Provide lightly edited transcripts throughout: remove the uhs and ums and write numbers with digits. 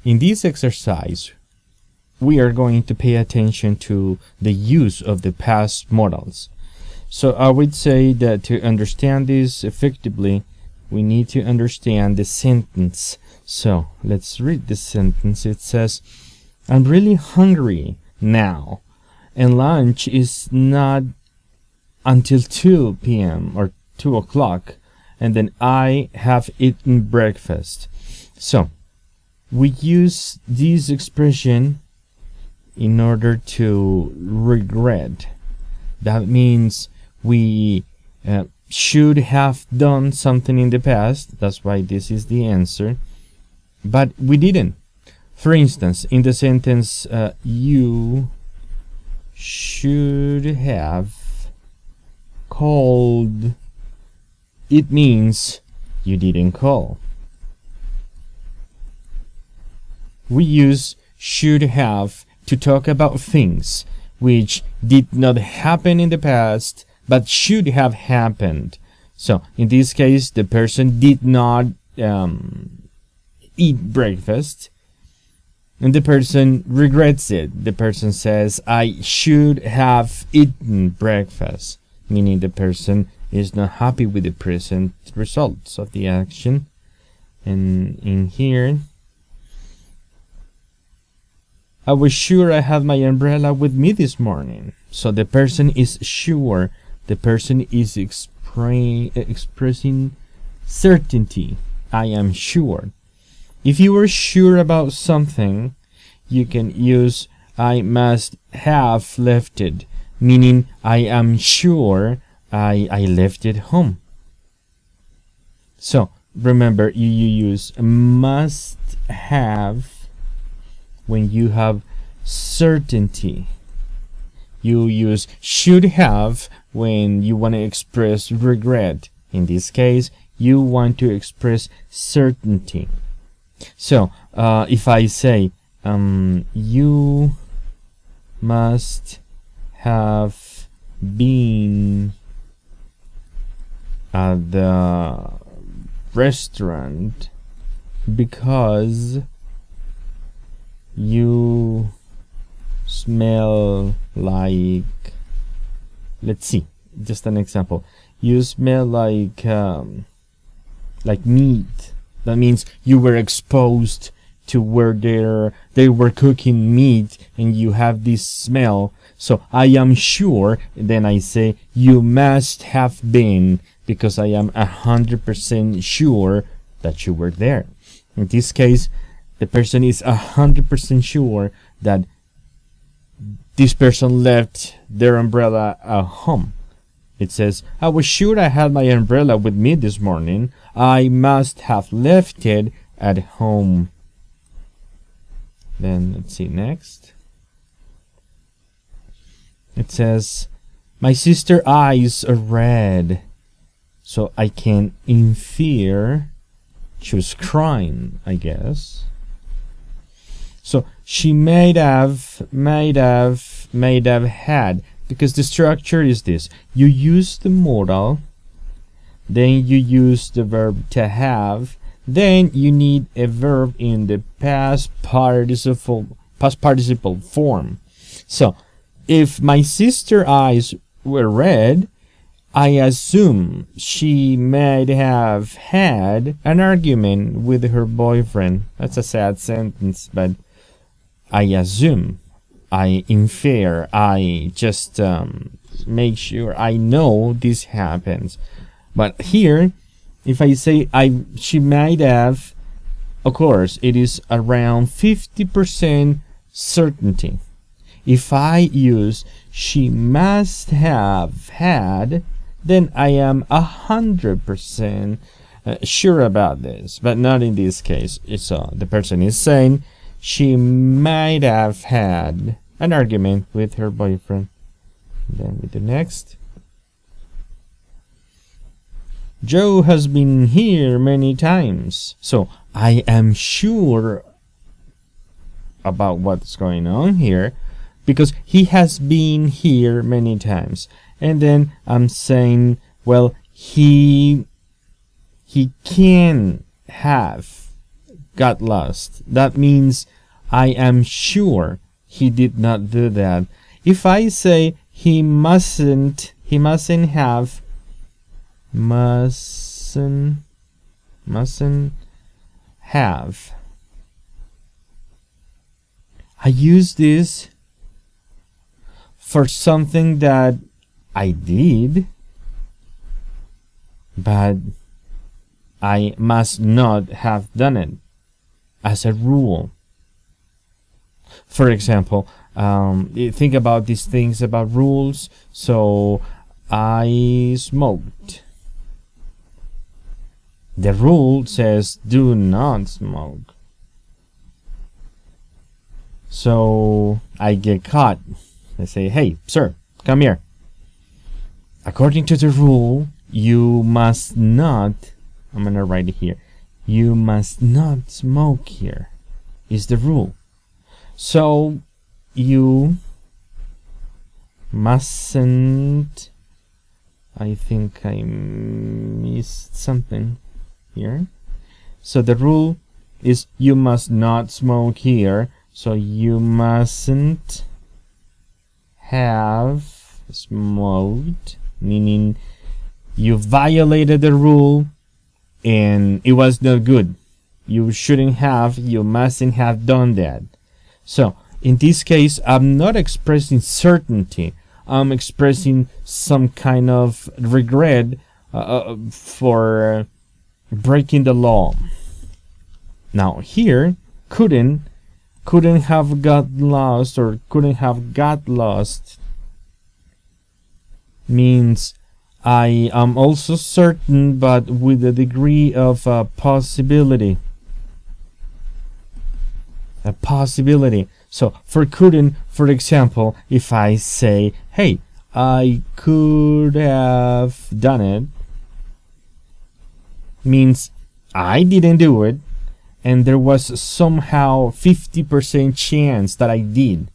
in this exercise, we are going to pay attention to the use of the past modals. So I would say that to understand this effectively, we need to understand the sentence. So let's read the sentence. It says, I'm really hungry now, and lunch is not until 2 p.m. or 2 o'clock, and then I have eaten breakfast. So we use this expression in order to regret. That means we should have done something in the past. That's why this is the answer, but we didn't. For instance, in the sentence, you should have called, it means you didn't call. We use should have to talk about things which did not happen in the past but should have happened. So in this case, the person did not eat breakfast, and the person regrets it. The person says, I should have eaten breakfast, meaning the person is not happy with the present results of the action. And in here, I was sure I had my umbrella with me this morning. So the person is sure. The person is expressing certainty. I am sure. If you were sure about something, you can use I must have left it, meaning I am sure I left it home. So remember, you use must have when you have certainty. You use should have when you want to express regret. In this case, you want to express certainty. So if I say you must have been at the restaurant because you smell like, let's see, just an example. You smell like meat. That means you were exposed to where they were cooking meat and you have this smell. So I am sure, then I say you must have been, because I am 100% sure that you were there. In this case, the person is 100% sure that this person left their umbrella at home. It says, I was sure I had my umbrella with me this morning. I must have left it at home. Then let's see next. It says, my sister's eyes are red. So I can infer she was crying, I guess. So she might have had, because the structure is this. You use the modal, then you use the verb to have, then you need a verb in the past participle form. So if my sister's eyes were red, I assume she might have had an argument with her boyfriend. That's a sad sentence, but I assume, I infer, I just make sure I know this happens. But here, if I say she might have, of course, it is around 50% certainty. If I use she must have had, then I am 100% sure about this, but not in this case. So the person is saying she might have had an argument with her boyfriend. Then with the next. Joe has been here many times. So I am sure about what's going on here because he has been here many times. And then I'm saying, well, he can have got lost. That means I am sure he did not do that. If I say he mustn't have I use this for something that I did, but I must not have done it as a rule. For example, think about these things about rules. So I smoked. The rule says do not smoke. So I get caught. They say, hey, sir, come here. According to the rule, you must not, I'm going to write it here, you must not smoke here, is the rule. So you mustn't, I think I missed something here. So the rule is you must not smoke here. So you mustn't have smoked, meaning you violated the rule and it was not good. You shouldn't have, you mustn't have done that. So in this case, I'm not expressing certainty. I'm expressing some kind of regret for breaking the law. Now here, couldn't have got lost or couldn't have got lost means I am also certain, but with a degree of possibility. A possibility. So for couldn't, for example, if I say, hey, I could have done it, means I didn't do it, and there was somehow 50% chance that I did.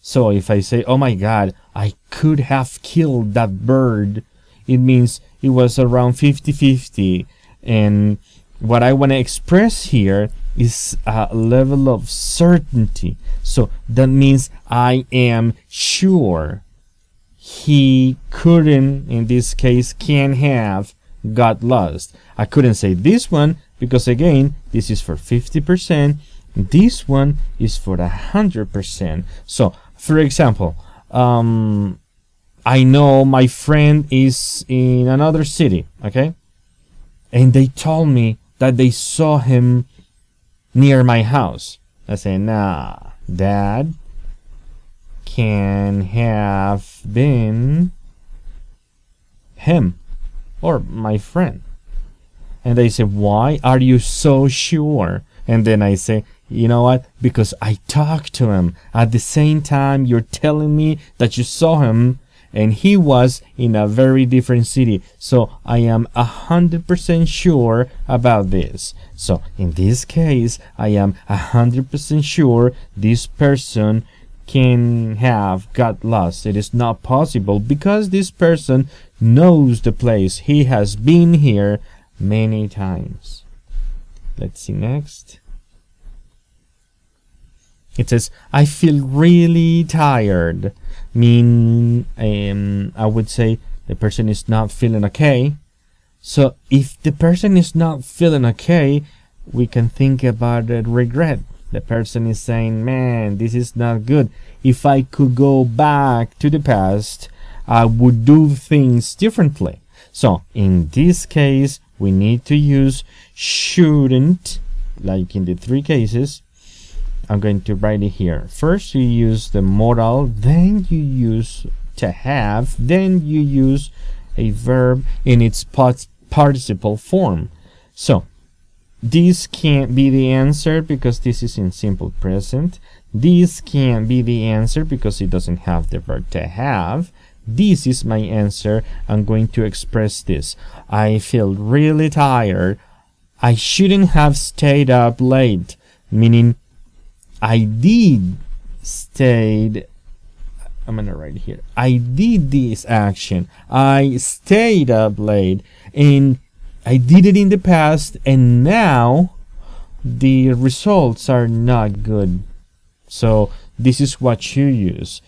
So if I say, oh my god, I could have killed that bird, it means it was around 50-50. And what I want to express here is a level of certainty. So that means I am sure he couldn't, in this case, can have got lost. I couldn't say this one because again, this is for 50%. This one is for 100%. So, for example, I know my friend is in another city, okay? And they told me that they saw him near my house. I say, nah, that can have been him or my friend. And they say, why are you so sure? And then I say, you know what? Because I talked to him. At the same time, you're telling me that you saw him and he was in a very different city. So I am 100% sure about this. So in this case, I am 100% sure this person can have got lost. It is not possible because this person knows the place. He has been here many times. Let's see next. It says, I feel really tired. I would say the person is not feeling okay. So if the person is not feeling okay, we can think about the regret. The person is saying, man, this is not good. If I could go back to the past, I would do things differently. So in this case, we need to use shouldn't, like in the three cases. I'm going to write it here. First you use the modal, then you use to have, then you use a verb in its participle form. So this can't be the answer because this is in simple present. This can't be the answer because it doesn't have the verb to have. This is my answer. I'm going to express this. I feel really tired. I shouldn't have stayed up late, meaning I did stayed. I'm gonna write here. I did this action. I stayed up late and I did it in the past, and now the results are not good. So this is what you use.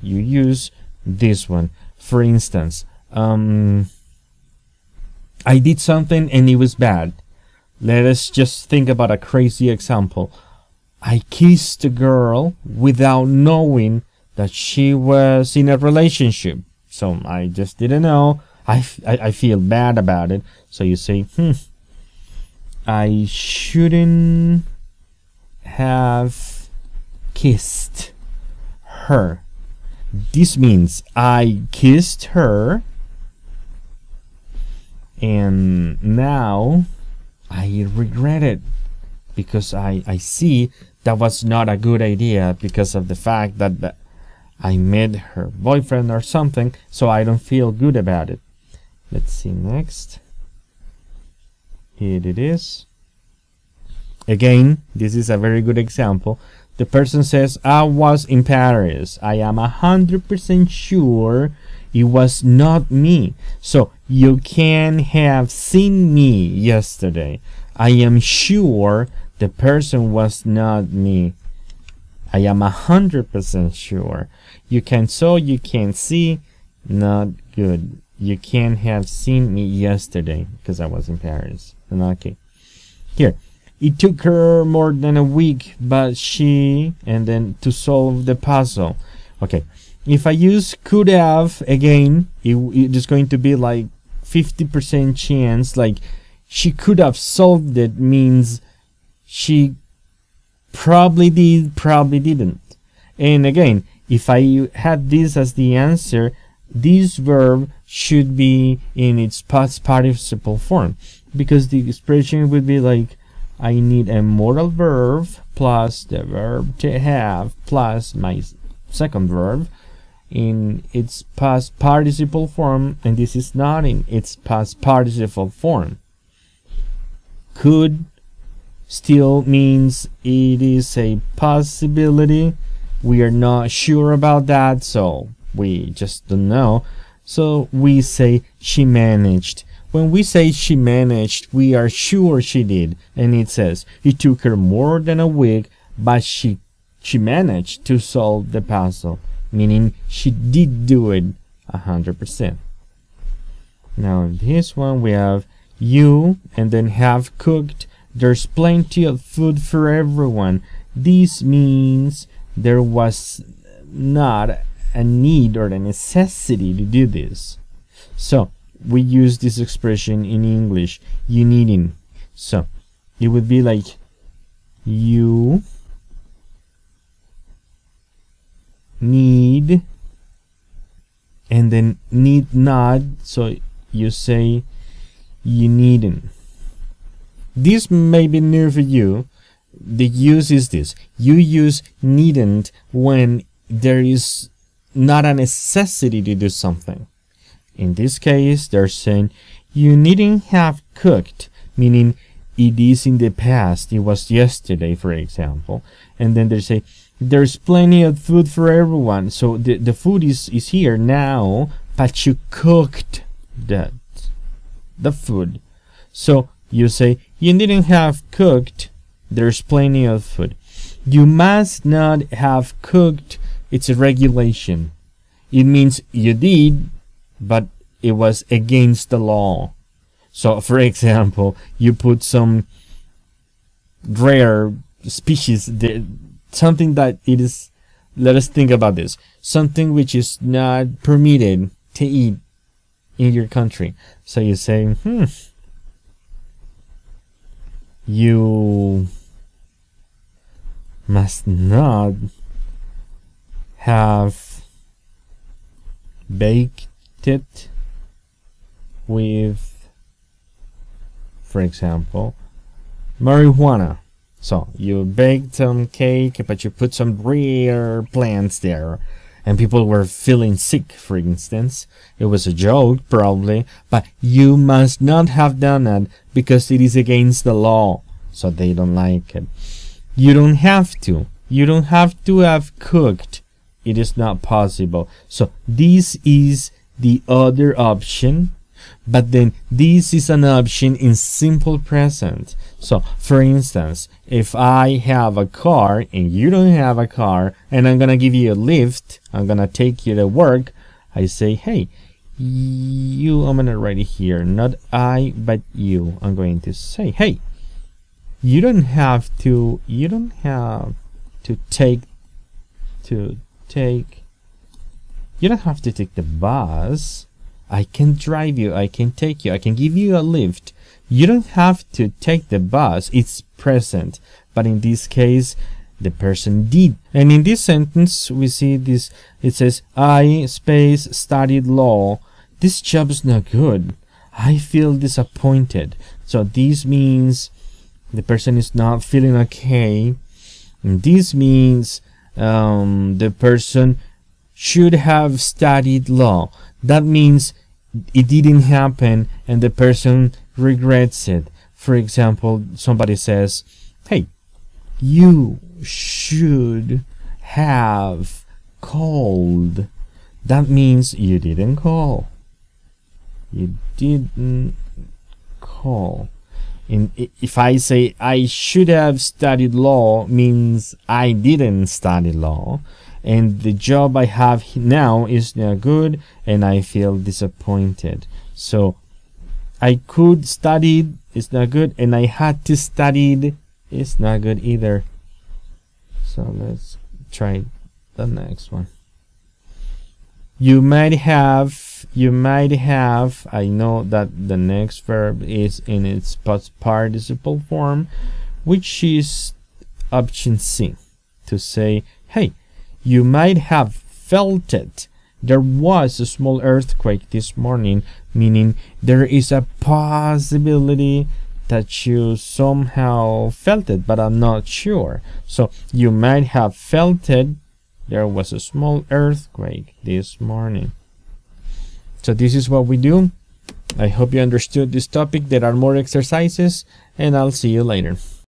You use this one. For instance, I did something and it was bad. Let us just think about a crazy example. I kissed a girl without knowing that she was in a relationship. So I just didn't know. I feel bad about it. So you say, I shouldn't have kissed her. This means I kissed her and now I regret it because I see that was not a good idea because of the fact that I met her boyfriend or something, so I don't feel good about it. Let's see next. Here it is. Again, this is a very good example. The person says, I was in Paris. I am 100% sure it was not me. So you can have seen me yesterday. I am sure the person was not me. I am 100% sure. You can see, not good. You can't have seen me yesterday because I was in Paris. Okay. Here. It took her more than a week, but and then to solve the puzzle. Okay. If I use could have, again, it is going to be like 50% chance. Like, she could have solved it means she probably did, probably didn't. And again, if I had this as the answer, this verb should be in its past participle form, because the expression would be like, I need a modal verb plus the verb to have plus my second verb in its past participle form, and this is not in its past participle form. Could still means it is a possibility. We are not sure about that, so we just don't know. So we say she managed. When we say she managed, we are sure she did. And it says it took her more than a week, but she managed to solve the puzzle, meaning she did do it 100%. Now in this one we have you and then have cooked. There's plenty of food for everyone. This means there was not a need or a necessity to do this. So we use this expression in English, you needing. So it would be like you need and then need not, so you say you needn't. This may be new for you. The use is this: you use needn't when there is not a necessity to do something. In this case, they're saying you needn't have cooked, meaning it is in the past. It was yesterday, for example. And then they say there's plenty of food for everyone. So the food is here now, but you cooked the food. So you say you didn't have cooked. There's plenty of food. You must not have cooked. It's a regulation. It means you did, but it was against the law. So for example, you put some rare species, something that it is, let us think about this, something which is not permitted to eat in your country. So you say, you must not have baked it with, for example, marijuana. So you baked some cake, but you put some rare plants there, and people were feeling sick, for instance. It was a joke, probably, but you must not have done that because it is against the law, so they don't like it. You don't have to. You don't have to have cooked. It is not possible. So this is the other option. but then this is an option in simple present. So for instance, if I have a car and you don't have a car and I'm gonna give you a lift, I'm gonna take you to work, I say, hey, you, I'm gonna write it here, not I but you. I'm going to say, hey, you don't have to take the bus. I can drive you, I can take you, I can give you a lift. You don't have to take the bus. It's present, but in this case the person did. And in this sentence we see this, it says, I space studied law. This job is not good. I feel disappointed. So this means the person is not feeling okay. And this means the person should have studied law. That means it didn't happen and the person regrets it. For example, somebody says, hey, you should have called. That means you didn't call. You didn't call. If I say I should have studied law, means I didn't study law, and the job I have now is not good and I feel disappointed. So I could study, it's not good, and I had to study, it's not good either. So let's try the next one. You might have, I know that the next verb is in its past participle form, which is option C, to say, hey, you might have felt it. There was a small earthquake this morning, meaning there is a possibility that you somehow felt it, but I'm not sure. So you might have felt it. There was a small earthquake this morning. So this is what we do. I hope you understood this topic. There are more exercises, and I'll see you later.